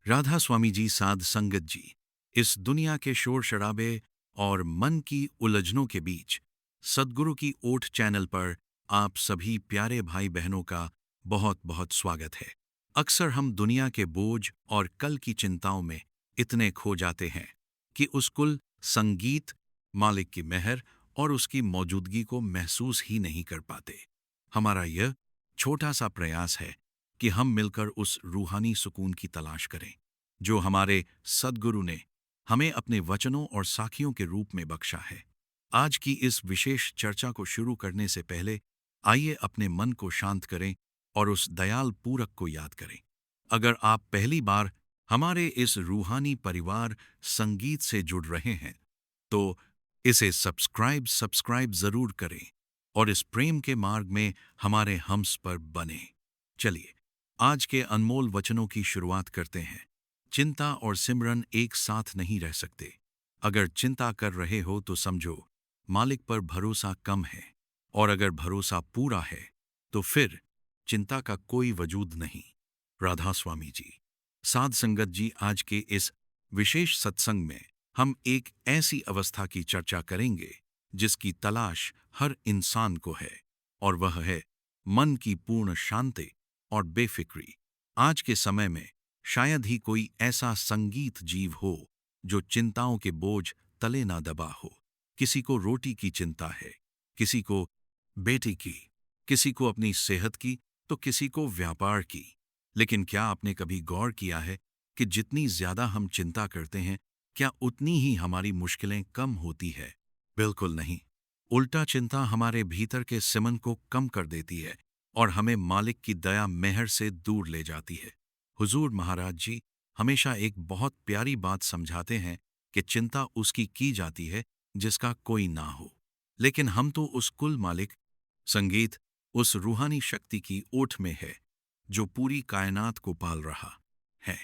राधा स्वामी जी, साध संगत जी, इस दुनिया के शोर शराबे और मन की उलझनों के बीच सद्गुरु की ओट चैनल पर आप सभी प्यारे भाई बहनों का बहुत बहुत स्वागत है। अक्सर हम दुनिया के बोझ और कल की चिंताओं में इतने खो जाते हैं कि उस कुल संगीत, मालिक की मेहर और उसकी मौजूदगी को महसूस ही नहीं कर पाते। हमारा यह छोटा सा प्रयास है कि हम मिलकर उस रूहानी सुकून की तलाश करें जो हमारे सद्गुरु ने हमें अपने वचनों और साखियों के रूप में बख्शा है। आज की इस विशेष चर्चा को शुरू करने से पहले आइए अपने मन को शांत करें और उस दयाल पूरक को याद करें। अगर आप पहली बार हमारे इस रूहानी परिवार संगीत से जुड़ रहे हैं तो इसे सब्सक्राइब जरूर करें और इस प्रेम के मार्ग में हमारे हम्स पर बने। चलिए आज के अनमोल वचनों की शुरुआत करते हैं। चिंता और सिमरन एक साथ नहीं रह सकते। अगर चिंता कर रहे हो तो समझो मालिक पर भरोसा कम है, और अगर भरोसा पूरा है तो फिर चिंता का कोई वजूद नहीं। राधा स्वामी जी, साध संगत जी, आज के इस विशेष सत्संग में हम एक ऐसी अवस्था की चर्चा करेंगे जिसकी तलाश हर इंसान को है, और वह है मन की पूर्ण शांति और बेफिक्री। आज के समय में शायद ही कोई ऐसा संगीत जीव हो जो चिंताओं के बोझ तले ना दबा हो। किसी को रोटी की चिंता है, किसी को बेटी की, किसी को अपनी सेहत की, तो किसी को व्यापार की। लेकिन क्या आपने कभी गौर किया है कि जितनी ज्यादा हम चिंता करते हैं, क्या उतनी ही हमारी मुश्किलें कम होती है? बिल्कुल नहीं। उल्टा चिंता हमारे भीतर के सिमन को कम कर देती है और हमें मालिक की दया मेहर से दूर ले जाती है। हुजूर महाराज जी हमेशा एक बहुत प्यारी बात समझाते हैं कि चिंता उसकी की जाती है जिसका कोई ना हो। लेकिन हम तो उस कुल मालिक संगीत, उस रूहानी शक्ति की ओट में है जो पूरी कायनात को पाल रहा है।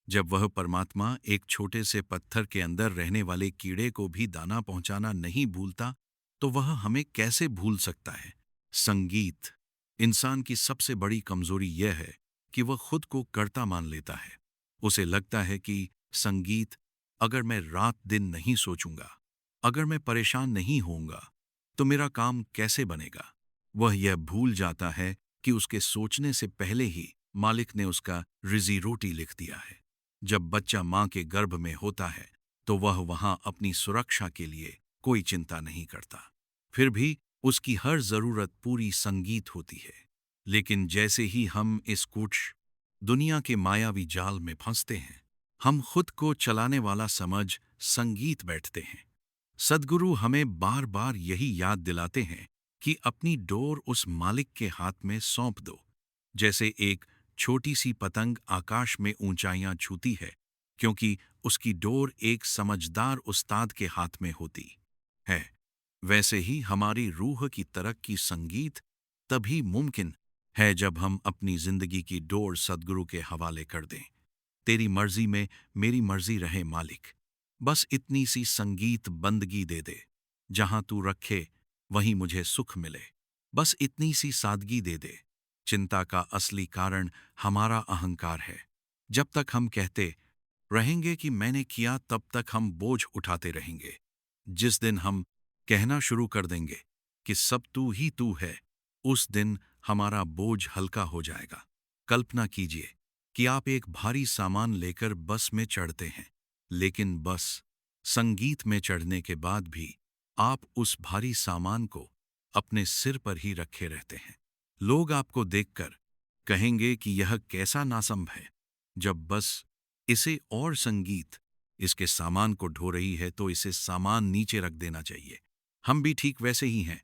जब वह परमात्मा एक छोटे से पत्थर के अंदर रहने वाले कीड़े को भी दाना पहुंचाना नहीं भूलता, तो वह हमें कैसे भूल सकता है? संगीत इंसान की सबसे बड़ी कमजोरी यह है कि वह खुद को कर्ता मान लेता है। उसे लगता है कि संगीत, अगर मैं रात दिन नहीं सोचूंगा, अगर मैं परेशान नहीं होऊंगा, तो मेरा काम कैसे बनेगा? वह यह भूल जाता है कि उसके सोचने से पहले ही मालिक ने उसका रिजी रोटी लिख दिया है। जब बच्चा मां के गर्भ में होता है तो वह वहां अपनी सुरक्षा के लिए कोई चिंता नहीं करता। फिर भी उसकी हर जरूरत पूरी संगीत होती है। लेकिन जैसे ही हम इस कुछ दुनिया के मायावी जाल में फंसते हैं, हम खुद को चलाने वाला समझ संगीत बैठते हैं। सद्गुरु हमें बार बार यही याद दिलाते हैं कि अपनी डोर उस मालिक के हाथ में सौंप दो। जैसे एक छोटी सी पतंग आकाश में ऊंचाइयां छूती है क्योंकि उसकी डोर एक समझदार उस्ताद के हाथ में होती है, वैसे ही हमारी रूह की तरक्की संगीत तभी मुमकिन है जब हम अपनी जिंदगी की डोर सद्गुरु के हवाले कर दें। तेरी मर्जी में मेरी मर्जी रहे मालिक, बस इतनी सी संगीत बंदगी दे दे। जहां तू रखे वहीं मुझे सुख मिले, बस इतनी सी सादगी दे दे। चिंता का असली कारण हमारा अहंकार है। जब तक हम कहते रहेंगे कि मैंने किया, तब तक हम बोझ उठाते रहेंगे। जिस दिन हम कहना शुरू कर देंगे कि सब तू है, उस दिन हमारा बोझ हल्का हो जाएगा। कल्पना कीजिए कि आप एक भारी सामान लेकर बस में चढ़ते हैं, लेकिन बस संगीत में चढ़ने के बाद भी आप उस भारी सामान को अपने सिर पर ही रखे रहते हैं। लोग आपको देखकर कहेंगे कि यह कैसा नासंभ है। जब बस इसे और संगीत इसके सामान को ढो रही है तो इसे सामान नीचे रख देना चाहिए। हम भी ठीक वैसे ही हैं।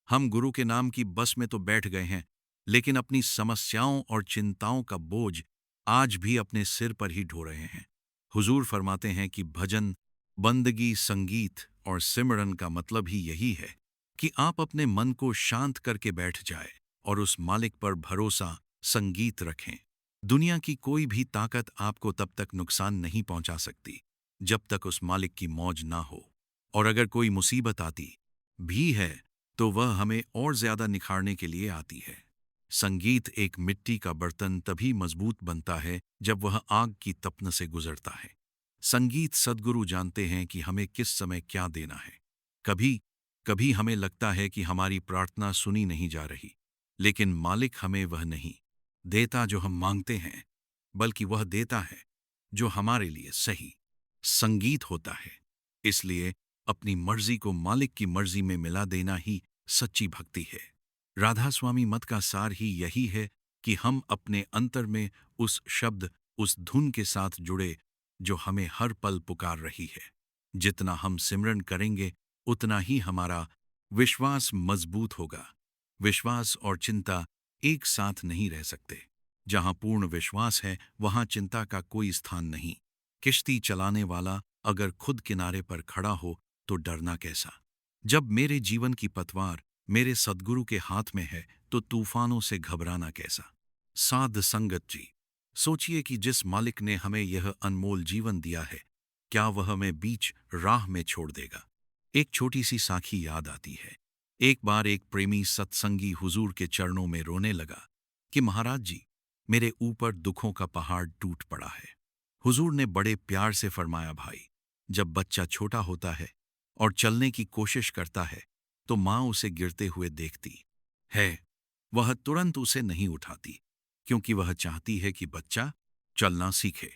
हम गुरु के नाम की बस में तो बैठ गए हैं, लेकिन अपनी समस्याओं और चिंताओं का बोझ आज भी अपने सिर पर ही ढो रहे हैं। हुजूर फरमाते हैं कि भजन, बंदगी, संगीत और सिमरन का मतलब ही यही है कि आप अपने मन को शांत करके बैठ जाए और उस मालिक पर भरोसा संगीत रखें। दुनिया की कोई भी ताकत आपको तब तक नुकसान नहीं पहुंचा सकती जब तक उस मालिक की मौज ना हो। और अगर कोई मुसीबत आती भी है तो वह हमें और ज्यादा निखारने के लिए आती है। संगीत एक मिट्टी का बर्तन तभी मजबूत बनता है जब वह आग की तपन से गुजरता है। संगीत सद्गुरु जानते हैं कि हमें किस समय क्या देना है। कभी कभी हमें लगता है कि हमारी प्रार्थना सुनी नहीं जा रही, लेकिन मालिक हमें वह नहीं देता जो हम मांगते हैं, बल्कि वह देता है जो हमारे लिए सही संगीत होता है। इसलिए अपनी मर्जी को मालिक की मर्जी में मिला देना ही सच्ची भक्ति है। राधा स्वामी मत का सार ही यही है कि हम अपने अंतर में उस शब्द, उस धुन के साथ जुड़े जो हमें हर पल पुकार रही है। जितना हम सिमरन करेंगे उतना ही हमारा विश्वास मजबूत होगा। विश्वास और चिंता एक साथ नहीं रह सकते। जहां पूर्ण विश्वास है वहां चिंता का कोई स्थान नहीं। किश्ती चलाने वाला अगर खुद किनारे पर खड़ा हो तो डरना कैसा। जब मेरे जीवन की पतवार मेरे सद्गुरु के हाथ में है तो तूफानों से घबराना कैसा। साध संगत जी, सोचिए कि जिस मालिक ने हमें यह अनमोल जीवन दिया है, क्या वह हमें बीच राह में छोड़ देगा। एक छोटी सी साखी याद आती है। एक बार एक प्रेमी सत्संगी हुजूर के चरणों में रोने लगा कि महाराज जी, मेरे ऊपर दुखों का पहाड़ टूट पड़ा है। हुजूर ने बड़े प्यार से फरमाया, भाई, जब बच्चा छोटा होता है और चलने की कोशिश करता है तो माँ उसे गिरते हुए देखती है। वह तुरंत उसे नहीं उठाती, क्योंकि वह चाहती है कि बच्चा चलना सीखे।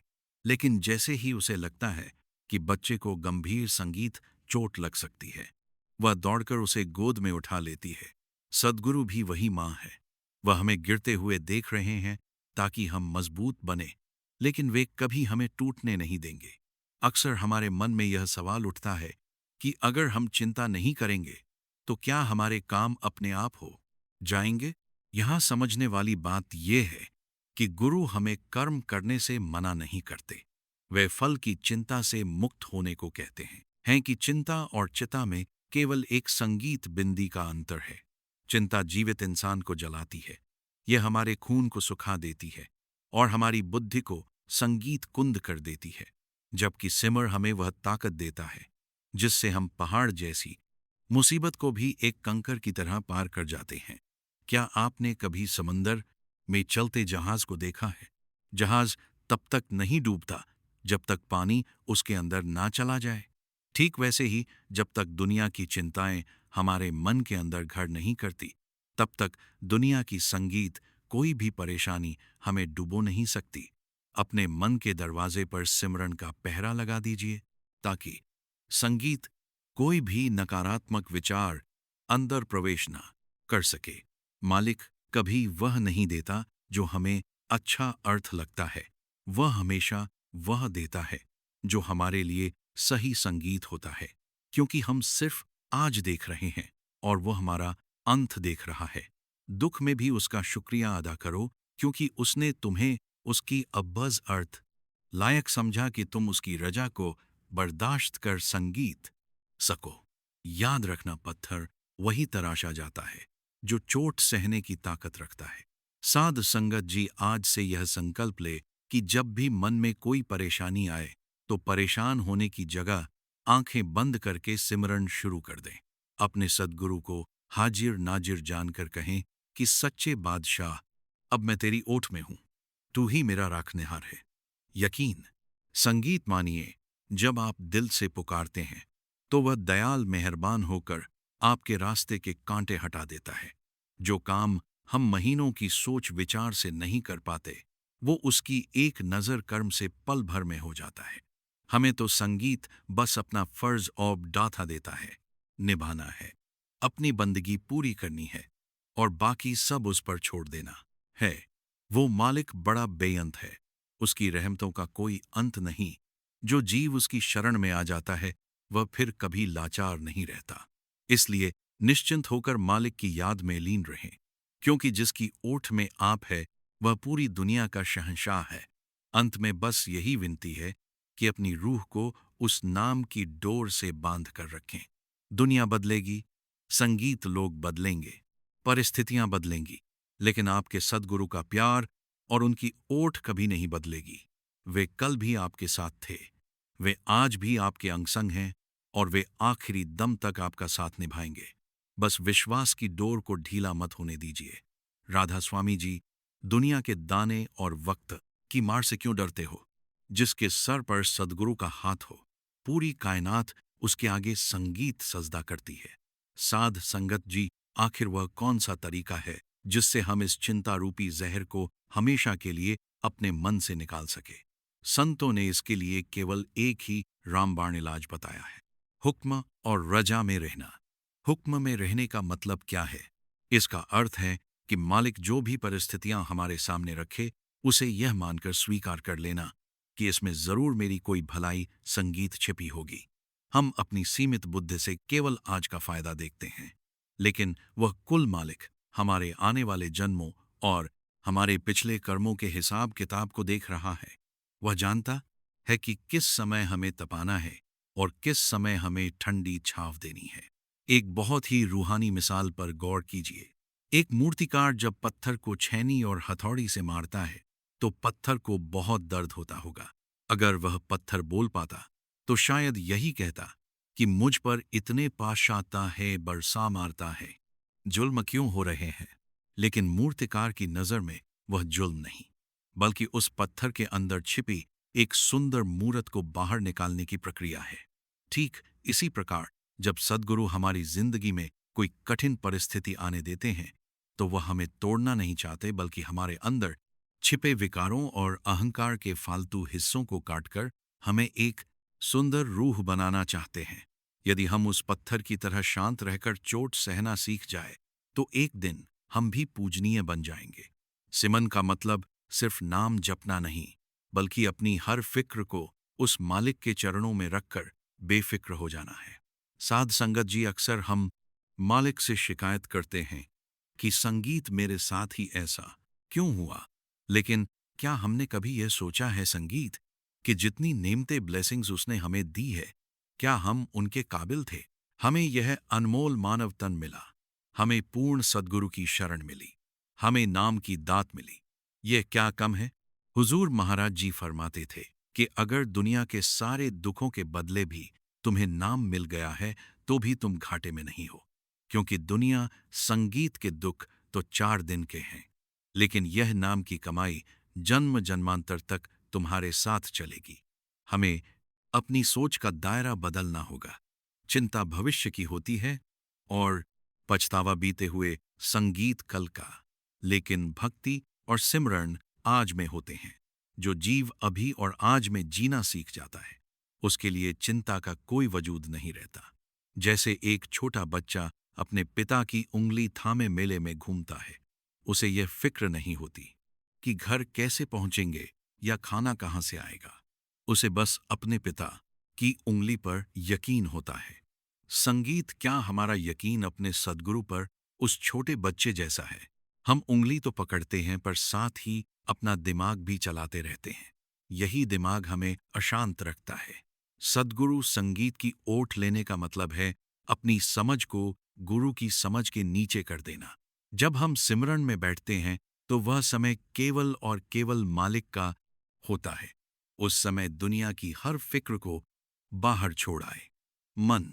लेकिन जैसे ही उसे लगता है कि बच्चे को गंभीर संगीत चोट लग सकती है, वह दौड़कर उसे गोद में उठा लेती है। सद्गुरु भी वही माँ है। वह हमें गिरते हुए देख रहे हैं ताकि हम मजबूत बने, लेकिन वे कभी हमें टूटने नहीं देंगे। अक्सर हमारे मन में यह सवाल उठता है कि अगर हम चिंता नहीं करेंगे तो क्या हमारे काम अपने आप हो जाएंगे। यहां समझने वाली बात यह है कि गुरु हमें कर्म करने से मना नहीं करते, वे फल की चिंता से मुक्त होने को कहते हैं कि चिंता और चिता में केवल एक संगीत बिंदी का अंतर है। चिंता जीवित इंसान को जलाती है, यह हमारे खून को सुखा देती है और हमारी बुद्धि को संगीत कुंद कर देती है, जबकि सिमर हमें वह ताकत देता है जिससे हम पहाड़ जैसी मुसीबत को भी एक कंकर की तरह पार कर जाते हैं। क्या आपने कभी समंदर में चलते जहाज को देखा है? जहाज तब तक नहीं डूबता जब तक पानी उसके अंदर ना चला जाए। ठीक वैसे ही जब तक दुनिया की चिंताएं हमारे मन के अंदर घर नहीं करती, तब तक दुनिया की संगीत, कोई भी परेशानी हमें डुबो नहीं सकती। अपने मन के दरवाजे पर सिमरन का पहरा लगा दीजिए ताकि संगीत, कोई भी नकारात्मक विचार अंदर प्रवेश ना कर सके। मालिक कभी वह नहीं देता जो हमें अच्छा अर्थ लगता है, वह हमेशा वह देता है जो हमारे लिए सही संगीत होता है, क्योंकि हम सिर्फ आज देख रहे हैं और वह हमारा अंत देख रहा है। दुख में भी उसका शुक्रिया अदा करो, क्योंकि उसने तुम्हें उसकी अब्बज़ अर्थ लायक समझा कि तुम उसकी रजा को बर्दाश्त कर संगीत सको। याद रखना, पत्थर वही तराशा जाता है जो चोट सहने की ताकत रखता है। साध संगत जी, आज से यह संकल्प ले कि जब भी मन में कोई परेशानी आए तो परेशान होने की जगह आंखें बंद करके सिमरन शुरू कर दें। अपने सद्गुरु को हाजिर नाजिर जानकर कहें कि सच्चे बादशाह, अब मैं तेरी ओट में हूं, तू ही मेरा राखनेहार है। यकीन, संगीत मानिए, जब आप दिल से पुकारते हैं तो वह दयाल मेहरबान होकर आपके रास्ते के कांटे हटा देता है। जो काम हम महीनों की सोच विचार से नहीं कर पाते, वो उसकी एक नजर कर्म से पल भर में हो जाता है। हमें तो संगीत बस अपना फर्ज और डाथा देता है, निभाना है, अपनी बंदगी पूरी करनी है और बाकी सब उस पर छोड़ देना है। वो मालिक बड़ा बेअंत है, उसकी रहमतों का कोई अंत नहीं। जो जीव उसकी शरण में आ जाता है वह फिर कभी लाचार नहीं रहता। इसलिए निश्चिंत होकर मालिक की याद में लीन रहें, क्योंकि जिसकी ओठ में आप है वह पूरी दुनिया का शहंशाह है। अंत में बस यही विनती है कि अपनी रूह को उस नाम की डोर से बांध कर रखें। दुनिया बदलेगी, संगीत लोग बदलेंगे, परिस्थितियां बदलेंगी, लेकिन आपके सद्गुरु का प्यार और उनकी ओठ कभी नहीं बदलेगी। वे कल भी आपके साथ थे, वे आज भी आपके अंग-संग हैं और वे आखिरी दम तक आपका साथ निभाएंगे। बस विश्वास की डोर को ढीला मत होने दीजिए। राधा स्वामी जी, दुनिया के दाने और वक्त की मार से क्यों डरते हो? जिसके सर पर सद्गुरु का हाथ हो, पूरी कायनात उसके आगे संगीत सजदा करती है। साध संगत जी, आखिर वह कौन सा तरीका है जिससे हम इस चिंता रूपी जहर को हमेशा के लिए अपने मन से निकाल सके? संतों ने इसके लिए केवल एक ही रामबाण इलाज बताया है, हुक्म और रजा में रहना। हुक्म में रहने का मतलब क्या है? इसका अर्थ है कि मालिक जो भी परिस्थितियां हमारे सामने रखे, उसे यह मानकर स्वीकार कर लेना कि इसमें जरूर मेरी कोई भलाई संगीत छिपी होगी। हम अपनी सीमित बुद्धि से केवल आज का फायदा देखते हैं, लेकिन वह कुल मालिक हमारे आने वाले जन्मों और हमारे पिछले कर्मों के हिसाब किताब को देख रहा है। वह जानता है कि किस समय हमें तपाना है और किस समय हमें ठंडी छांव देनी है। एक बहुत ही रूहानी मिसाल पर गौर कीजिए। एक मूर्तिकार जब पत्थर को छेनी और हथौड़ी से मारता है तो पत्थर को बहुत दर्द होता होगा। अगर वह पत्थर बोल पाता तो शायद यही कहता कि मुझ पर इतने पाशाता है, बरसा मारता है, जुल्म क्यों हो रहे हैं? लेकिन मूर्तिकार की नजर में वह जुल्म नहीं, बल्कि उस पत्थर के अंदर छिपी एक सुंदर मूरत को बाहर निकालने की प्रक्रिया है। ठीक इसी प्रकार जब सद्गुरु हमारी जिंदगी में कोई कठिन परिस्थिति आने देते हैं तो वह हमें तोड़ना नहीं चाहते, बल्कि हमारे अंदर छिपे विकारों और अहंकार के फालतू हिस्सों को काटकर हमें एक सुंदर रूह बनाना चाहते हैं। यदि हम उस पत्थर की तरह शांत रहकर चोट सहना सीख जाए तो एक दिन हम भी पूजनीय बन जाएंगे। सिमन का मतलब सिर्फ नाम जपना नहीं, बल्कि अपनी हर फिक्र को उस मालिक के चरणों में रखकर बेफिक्र हो जाना है। साध संगत जी, अक्सर हम मालिक से शिकायत करते हैं कि संगीत मेरे साथ ही ऐसा क्यों हुआ, लेकिन क्या हमने कभी यह सोचा है संगीत कि जितनी नेमते ब्लेसिंग्स उसने हमें दी है, क्या हम उनके काबिल थे? हमें यह अनमोल मानव तन मिला, हमें पूर्ण सद्गुरु की शरण मिली, हमें नाम की दात मिली। यह क्या कम है? हुजूर महाराज जी फरमाते थे कि अगर दुनिया के सारे दुखों के बदले भी तुम्हें नाम मिल गया है तो भी तुम घाटे में नहीं हो, क्योंकि दुनिया संगीत के दुख तो 4 दिन के हैं, लेकिन यह नाम की कमाई जन्म जन्मांतर तक तुम्हारे साथ चलेगी। हमें अपनी सोच का दायरा बदलना होगा। चिंता भविष्य की होती है और पछतावा बीते हुए संगीत कल का, लेकिन भक्ति और सिमरन आज में होते हैं। जो जीव अभी और आज में जीना सीख जाता है, उसके लिए चिंता का कोई वजूद नहीं रहता। जैसे एक छोटा बच्चा अपने पिता की उंगली थामे मेले में घूमता है, उसे यह फिक्र नहीं होती कि घर कैसे पहुंचेंगे या खाना कहां से आएगा। उसे बस अपने पिता की उंगली पर यकीन होता है। संगीत क्या हमारा यकीन अपने सद्गुरु पर उस छोटे बच्चे जैसा है? हम उंगली तो पकड़ते हैं पर साथ ही अपना दिमाग भी चलाते रहते हैं। यही दिमाग हमें अशांत रखता है। सद्गुरु संगीत की ओट लेने का मतलब है अपनी समझ को गुरु की समझ के नीचे कर देना। जब हम सिमरन में बैठते हैं तो वह समय केवल और केवल मालिक का होता है। उस समय दुनिया की हर फिक्र को बाहर छोड़ आए। मन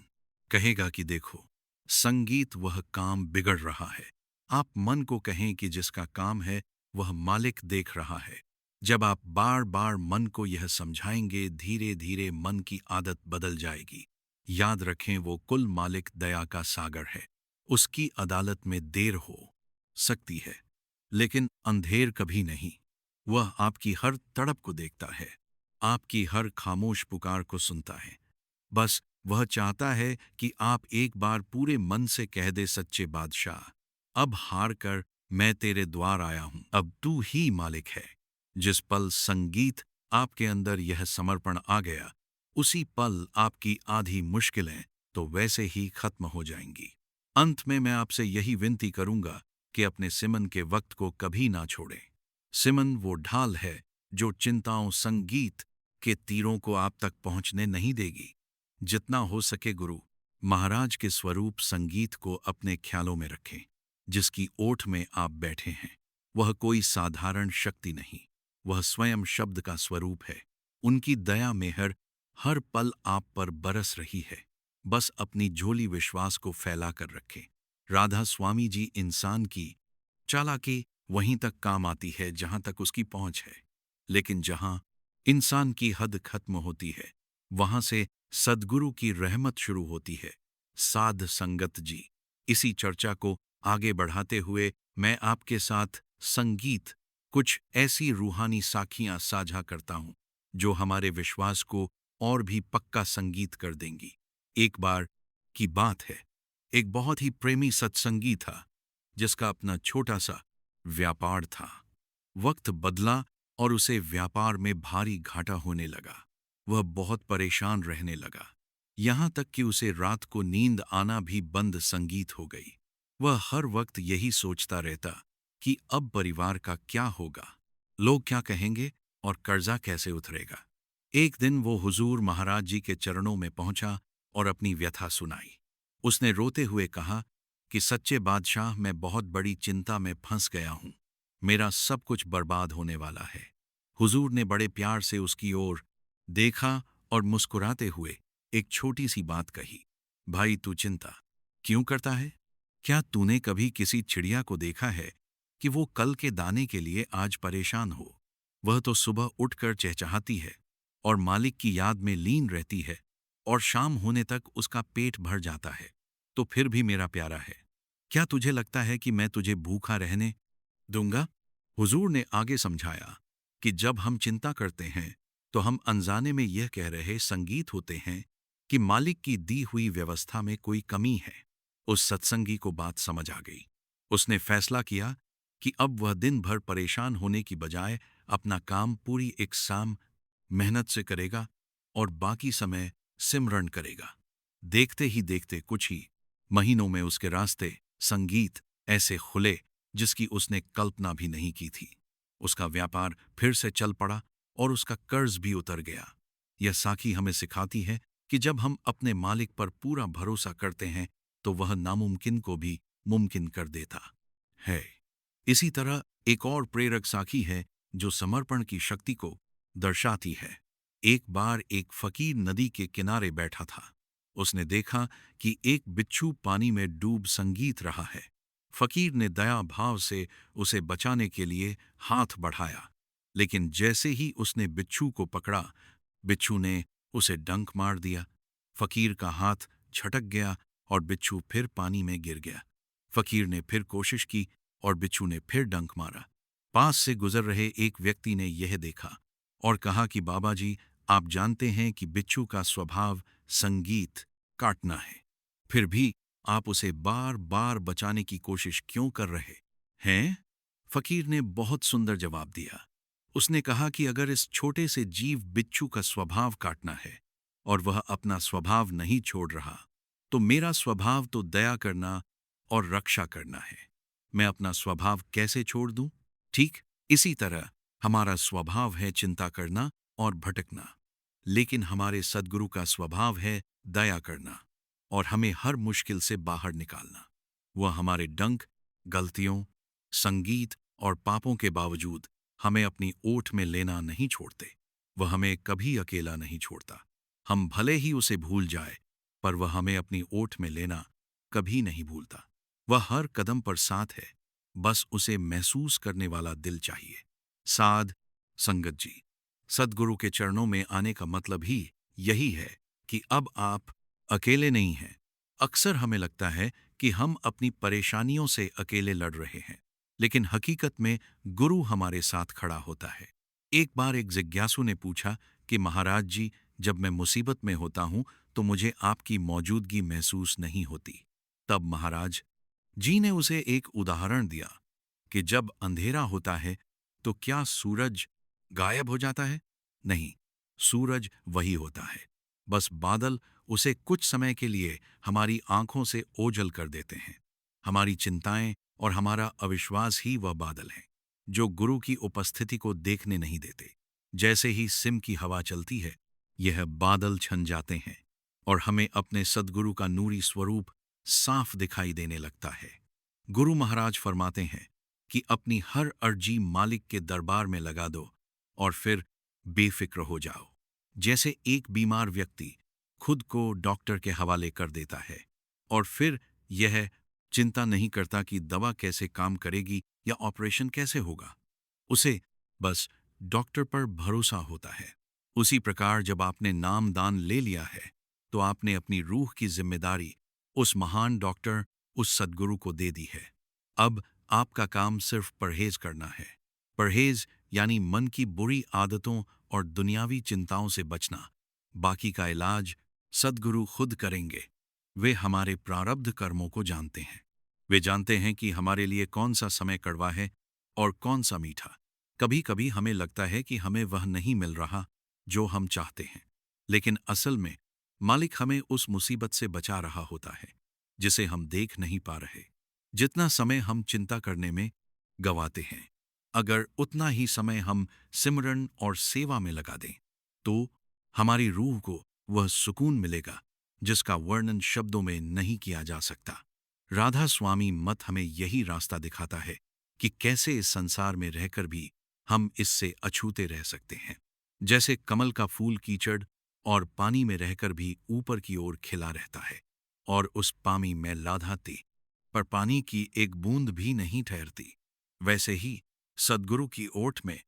कहेगा कि देखो, संगीत वह काम बिगड़ रहा है। आप मन को कहें कि जिसका काम है वह मालिक देख रहा है। जब आप बार बार मन को यह समझाएंगे, धीरे धीरे मन की आदत बदल जाएगी। याद रखें, वो कुल मालिक दया का सागर है। उसकी अदालत में देर हो सकती है, लेकिन अंधेर कभी नहीं। वह आपकी हर तड़प को देखता है, आपकी हर खामोश पुकार को सुनता है। बस वह चाहता है कि आप एक बार पूरे मन से कह दे, सच्चे बादशाह, अब हार कर मैं तेरे द्वार आया हूं, अब तू ही मालिक है। जिस पल संगीत आपके अंदर यह समर्पण आ गया, उसी पल आपकी आधी मुश्किलें तो वैसे ही खत्म हो जाएंगी। अंत में मैं आपसे यही विनती करूंगा कि अपने सिमन के वक्त को कभी ना छोड़ें। सिमन वो ढाल है जो चिंताओं, संगीत के तीरों को आप तक पहुंचने नहीं देगी। जितना हो सके गुरु महाराज के स्वरूप संगीत को अपने ख्यालों में रखें। जिसकी ओठ में आप बैठे हैं वह कोई साधारण शक्ति नहीं, वह स्वयं शब्द का स्वरूप है। उनकी दया मेहर हर पल आप पर बरस रही है। बस अपनी झोली विश्वास को फैला कर रखें। राधा स्वामी जी इंसान की चालाकी वहीं तक काम आती है जहां तक उसकी पहुंच है, लेकिन जहां इंसान की हद खत्म होती है, वहां से सद्गुरु की रहमत शुरू होती है। साध संगत जी, इसी चर्चा को आगे बढ़ाते हुए मैं आपके साथ संगीत, कुछ ऐसी रूहानी साखियां साझा करता हूं जो हमारे विश्वास को और भी पक्का संगीत कर देंगी। एक बार की बात है, एक बहुत ही प्रेमी सत्संगी था जिसका अपना छोटा सा व्यापार था। वक्त बदला और उसे व्यापार में भारी घाटा होने लगा। वह बहुत परेशान रहने लगा, यहां तक कि उसे रात को नींद आना भी बंद संगीत हो गई। वह हर वक्त यही सोचता रहता कि अब परिवार का क्या होगा, लोग क्या कहेंगे और कर्जा कैसे उतरेगा। एक दिन वो हुजूर महाराज जी के चरणों में पहुंचा और अपनी व्यथा सुनाई। उसने रोते हुए कहा कि सच्चे बादशाह, मैं बहुत बड़ी चिंता में फंस गया हूं। मेरा सब कुछ बर्बाद होने वाला है। हुजूर ने बड़े प्यार से उसकी ओर देखा और मुस्कुराते हुए एक छोटी सी बात कही, भाई तू चिंता क्यों करता है? क्या तूने कभी किसी चिड़िया को देखा है कि वो कल के दाने के लिए आज परेशान हो? वह तो सुबह उठकर चहचहाती है और मालिक की याद में लीन रहती है और शाम होने तक उसका पेट भर जाता है। तो फिर भी मेरा प्यारा है, क्या तुझे लगता है कि मैं तुझे भूखा रहने दूंगा? हुजूर ने आगे समझाया कि जब हम चिंता करते हैं तो हम अनजाने में यह कह रहे संगीत होते हैं कि मालिक की दी हुई व्यवस्था में कोई कमी है। उस सत्संगी को बात समझ आ गई। उसने फैसला किया कि अब वह दिन भर परेशान होने की बजाय अपना काम पूरी एक शाम मेहनत से करेगा और बाकी समय सिमरन करेगा। देखते ही देखते कुछ ही महीनों में उसके रास्ते संगीत ऐसे खुले जिसकी उसने कल्पना भी नहीं की थी। उसका व्यापार फिर से चल पड़ा और उसका कर्ज भी उतर गया। यह साखी हमें सिखाती है कि जब हम अपने मालिक पर पूरा भरोसा करते हैं तो वह नामुमकिन को भी मुमकिन कर देता है। इसी तरह एक और प्रेरक साखी है जो समर्पण की शक्ति को दर्शाती है। एक बार एक फकीर नदी के किनारे बैठा था। उसने देखा कि एक बिच्छू पानी में डूब संगीत रहा है। फकीर ने दया भाव से उसे बचाने के लिए हाथ बढ़ाया, लेकिन जैसे ही उसने बिच्छू को पकड़ा, बिच्छू ने उसे डंक मार दिया। फकीर का हाथ छटक गया और बिच्छू फिर पानी में गिर गया। फकीर ने फिर कोशिश की और बिच्छू ने फिर डंक मारा। पास से गुजर रहे एक व्यक्ति ने यह देखा और कहा कि बाबा जी, आप जानते हैं कि बिच्छू का स्वभाव संगीत काटना है, फिर भी आप उसे बार बार बचाने की कोशिश क्यों कर रहे हैं? फकीर ने बहुत सुंदर जवाब दिया। उसने कहा कि अगर इस छोटे से जीव बिच्छू का स्वभाव काटना है और वह अपना स्वभाव नहीं छोड़ रहा, तो मेरा स्वभाव तो दया करना और रक्षा करना है। मैं अपना स्वभाव कैसे छोड़ दूं? ठीक इसी तरह हमारा स्वभाव है चिंता करना और भटकना, लेकिन हमारे सद्गुरु का स्वभाव है दया करना और हमें हर मुश्किल से बाहर निकालना। वह हमारे डंक, गलतियों, संगीत और पापों के बावजूद हमें अपनी ओट में लेना नहीं छोड़ते। वह हमें कभी अकेला नहीं छोड़ता। हम भले ही उसे भूल जाए, पर वह हमें अपनी ओट में लेना कभी नहीं भूलता। वह हर कदम पर साथ है, बस उसे महसूस करने वाला दिल चाहिए। साध संगत जी, सद्गुरु के चरणों में आने का मतलब ही यही है कि अब आप अकेले नहीं हैं। अक्सर हमें लगता है कि हम अपनी परेशानियों से अकेले लड़ रहे हैं, लेकिन हकीकत में गुरु हमारे साथ खड़ा होता है। एक बार एक जिज्ञासु ने पूछा कि महाराज जी, जब मैं मुसीबत में होता हूं तो मुझे आपकी मौजूदगी महसूस नहीं होती। तब महाराज जी ने उसे एक उदाहरण दिया कि जब अंधेरा होता है तो क्या सूरज गायब हो जाता है? नहीं, सूरज वही होता है। बस बादल उसे कुछ समय के लिए हमारी आंखों से ओझल कर देते हैं। हमारी चिंताएं और हमारा अविश्वास ही वह बादल हैं जो गुरु की उपस्थिति को देखने नहीं देते। जैसे ही सिम की हवा चलती है, यह बादल छन जाते हैं और हमें अपने सद्गुरु का नूरी स्वरूप साफ दिखाई देने लगता है। गुरु महाराज फरमाते हैं कि अपनी हर अर्जी मालिक के दरबार में लगा दो और फिर बेफिक्र हो जाओ। जैसे एक बीमार व्यक्ति खुद को डॉक्टर के हवाले कर देता है और फिर यह चिंता नहीं करता कि दवा कैसे काम करेगी या ऑपरेशन कैसे होगा। उसे बस डॉक्टर पर भरोसा होता है। उसी प्रकार जब आपने नाम दान ले लिया है तो आपने अपनी रूह की जिम्मेदारी उस महान डॉक्टर, उस सद्गुरु को दे दी है। अब आपका काम सिर्फ परहेज करना है। परहेज यानी मन की बुरी आदतों और दुनियावी चिंताओं से बचना। बाकी का इलाज सद्गुरु खुद करेंगे। वे हमारे प्रारब्ध कर्मों को जानते हैं। वे जानते हैं कि हमारे लिए कौन सा समय कड़वा है और कौन सा मीठा। कभी कभी हमें लगता है कि हमें वह नहीं मिल रहा जो हम चाहते हैं, लेकिन असल में मालिक हमें उस मुसीबत से बचा रहा होता है जिसे हम देख नहीं पा रहे। जितना समय हम चिंता करने में गवाते हैं, अगर उतना ही समय हम सिमरन और सेवा में लगा दें तो हमारी रूह को वह सुकून मिलेगा जिसका वर्णन शब्दों में नहीं किया जा सकता। राधा स्वामी मत हमें यही रास्ता दिखाता है कि कैसे इस संसार में रहकर भी हम इससे अछूते रह सकते हैं। जैसे कमल का फूल कीचड़ और पानी में रहकर भी ऊपर की ओर खिला रहता है और उस पानी में लाधाती पर पानी की एक बूंद भी नहीं ठहरती, वैसे ही सद्गुरु की ओट में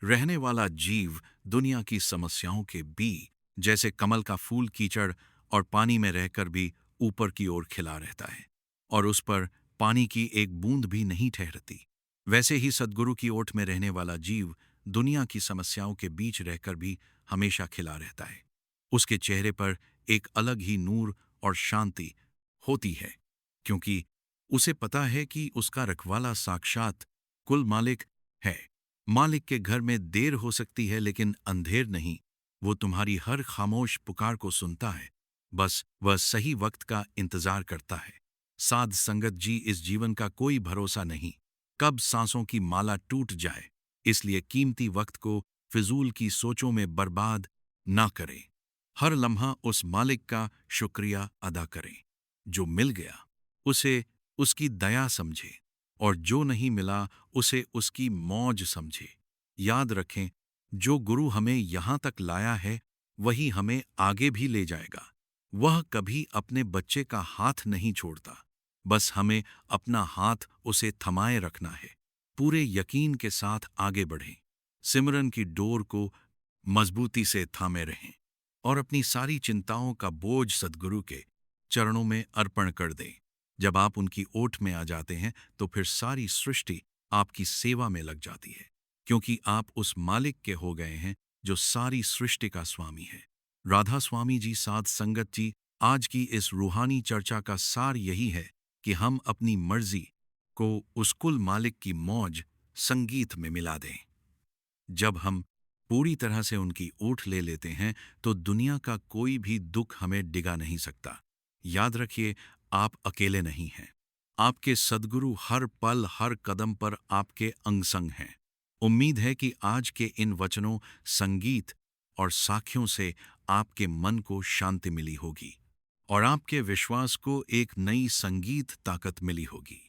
रहने वाला जीव दुनिया की समस्याओं के बीच जैसे कमल का फूल कीचड़ और पानी में रहकर भी ऊपर की ओर खिला रहता है और उस पर पानी की एक बूंद भी नहीं ठहरती, वैसे ही सद्गुरु की ओट में रहने वाला जीव दुनिया की समस्याओं के बीच रहकर भी हमेशा खिला रहता है। उसके चेहरे पर एक अलग ही नूर और शांति होती है, क्योंकि उसे पता है कि उसका रखवाला साक्षात कुल मालिक है। मालिक के घर में देर हो सकती है लेकिन अंधेर नहीं। वो तुम्हारी हर खामोश पुकार को सुनता है, बस वह सही वक्त का इंतजार करता है। साध संगत जी, इस जीवन का कोई भरोसा नहीं, कब सांसों की माला टूट जाए, इसलिए कीमती वक्त को फिजूल की सोचों में बर्बाद ना करें। हर लम्हा उस मालिक का शुक्रिया अदा करें। जो मिल गया उसे उसकी दया समझे और जो नहीं मिला उसे उसकी मौज समझे। याद रखें, जो गुरु हमें यहाँ तक लाया है वही हमें आगे भी ले जाएगा। वह कभी अपने बच्चे का हाथ नहीं छोड़ता, बस हमें अपना हाथ उसे थमाए रखना है। पूरे यकीन के साथ आगे बढ़ें, सिमरन की डोर को मजबूती से थामे रहें और अपनी सारी चिंताओं का बोझ सद्गुरु के चरणों में अर्पण कर दें। जब आप उनकी ओट में आ जाते हैं तो फिर सारी सृष्टि आपकी सेवा में लग जाती है, क्योंकि आप उस मालिक के हो गए हैं जो सारी सृष्टि का स्वामी है। राधा स्वामी जी, साध संगत जी, आज की इस रूहानी चर्चा का सार यही है कि हम अपनी मर्जी को उस कुल मालिक की मौज संगीत में मिला दें। जब हम पूरी तरह से उनकी ओट ले लेते हैं तो दुनिया का कोई भी दुख हमें डिगा नहीं सकता। याद रखिए, आप अकेले नहीं हैं। आपके सद्गुरु हर पल हर कदम पर आपके अंग संग हैं। उम्मीद है कि आज के इन वचनों, संगीत और साखियों से आपके मन को शांति मिली होगी और आपके विश्वास को एक नई संगीत ताकत मिली होगी।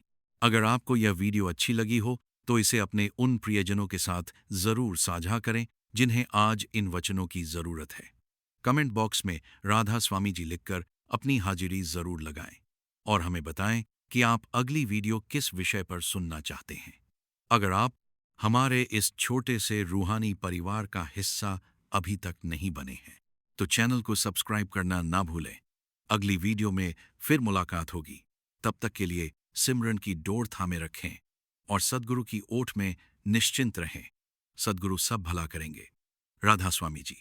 अगर आपको यह वीडियो अच्छी लगी हो तो इसे अपने उन प्रियजनों के साथ जरूर साझा करें जिन्हें आज इन वचनों की जरूरत है। कमेंट बॉक्स में राधा स्वामी जी लिखकर अपनी हाजिरी जरूर लगाएं और हमें बताएं कि आप अगली वीडियो किस विषय पर सुनना चाहते हैं। अगर आप हमारे इस छोटे से रूहानी परिवार का हिस्सा अभी तक नहीं बने हैं तो चैनल को सब्सक्राइब करना ना भूलें। अगली वीडियो में फिर मुलाकात होगी। तब तक के लिए सिमरन की डोर थामे रखें और सद्गुरु की ओट में निश्चिंत रहें। सद्गुरु सब भला करेंगे। राधा स्वामी जी।